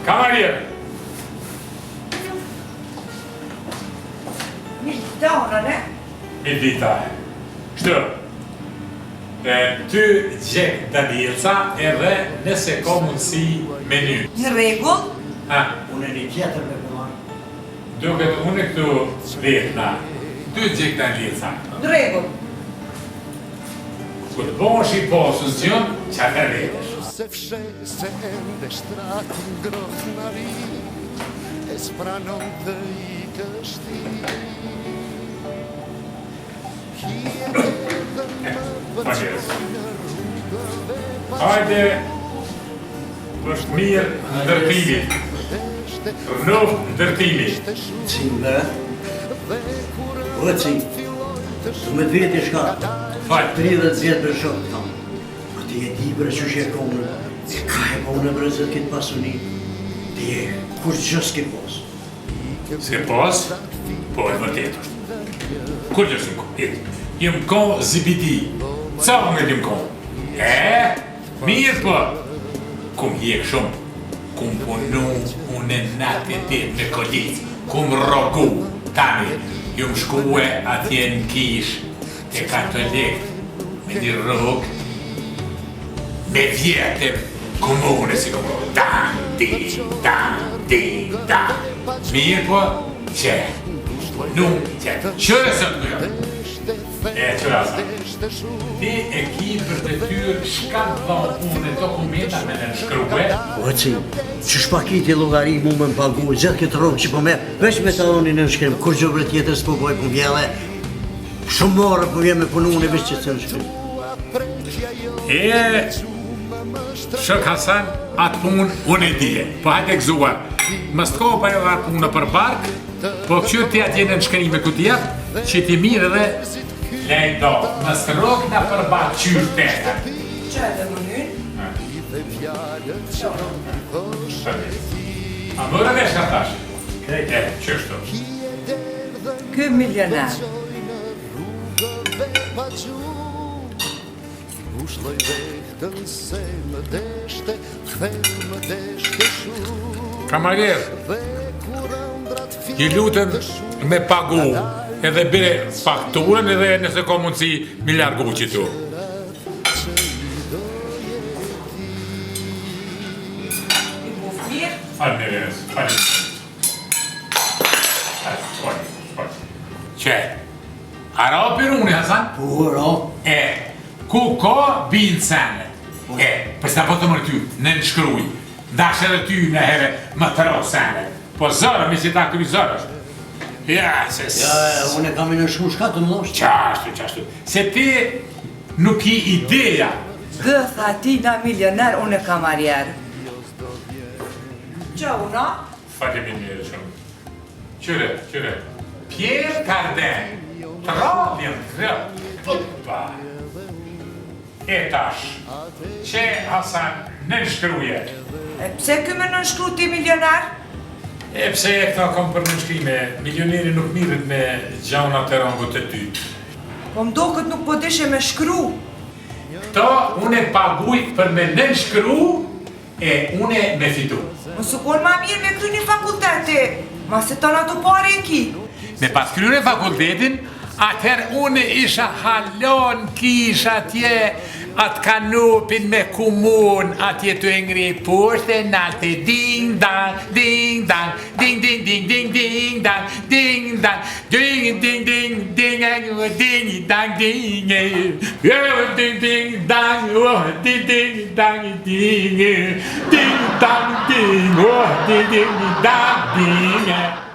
Kamarier. Mirë ne? Mirë dita. Kështu. Ty gjek Danielca edhe nëse ka mundësi menu. Në rregull? Unë një tjetër me përmanë. Duket unë këtu vetëna. Ty gjek Danielca. Në rregull. Kur bosh I posës gjën, qa të vetesh. Se fshe se ende shtratin groth nari, e spranon të I kështi. Hajde, është mirë ndërtimi. Rënov ndërtimi. Cimbe, Cim, du me të veti shka, 30 vjetë për shokë thamë. Këti e di bre që shë konë, e ka e po në brezët këtë pasuni, ti e kur gjë s'ke pos. S'ke pos? Po e vërtet është. Kur gjë s'ke pos? Jem ko zibidi. Ca unë jem ko? Mirë po. Kum hjek shumë. Kum punu unë natë dit me kolit. Kum rogu. Tani, jum shkue atje në kish. Te katolik. Me një rrug. Me vjetër. Komune si komune. Dan, din, dan, din, dan. Mirë po, që. Nuk, që. Qërë së të mërë. Qëra sa. Ti e ki për të tyrë shka të dhonë unë dokumenta me në nëshkruje. Cim, që shpakiti logari mu me më pagu, gjithë këtë rogë që po me, veç me të doni në nëshkrim, kur gjë vërë tjetër s'po boj për vjele, shumë morë për vje me punu unë e veç që të nëshkrim. Shok Hasan, atë punë unë e dije, po hajtë e gëzua. Më s'ko pa e dharë punë për barkë, po që ti atë jenë në nëshkrime këtë jetë, që ti mirë dhe lej do, më s'rok në për barkë qyrë të të. Që edhe më njën? A mërë dhe shka tash? Qështu? Ky milionar. Kamarier, I lutem me pagu edhe bire fakturën edhe nëse ka mundësi mi largu që tu. I buf mirë? Falë në rrës, falë. Që? A ra për unë, Hasan? Po, ra. Ku ka binë sene? Përsta po të mërë ty, në nëshkruj. Dash edhe ty në herë më të ro sene. Po zërë, mi si ta këri zërë është. Unë e kam i nëshkru shka të më doshtë. Qashtu. Se ti nuk I ideja. Gëtha ti na milionar, unë e kamarjer. Që una? Faleminderit shumë. Qyre. Pierre Cardin. Troljen Opa. E tash. Që Hasan në nëshkruje. E pse ky me nënshkru ti milionar? E pse e këta kom për nënshkrime, milioneri nuk mirët me gjana të rangut të ty. Po mdo këtë nuk po deshe me shkru. Këta unë e paguj për me nënshkru e unë me fitu. Më sukon ma mirë me kry një fakulteti, ma se të në të pare e ki. Me pas kryre fakultetin, atëher unë isha halon kisha atje atë kanupin me kumun, atje të ngri poshte nalte ding dang, ding dang, ding ding ding ding ding dang, ding dang, ding ding ding ding ding dang ding ding ding dang, ding ding dang ding ding dang ding ding ding dang ding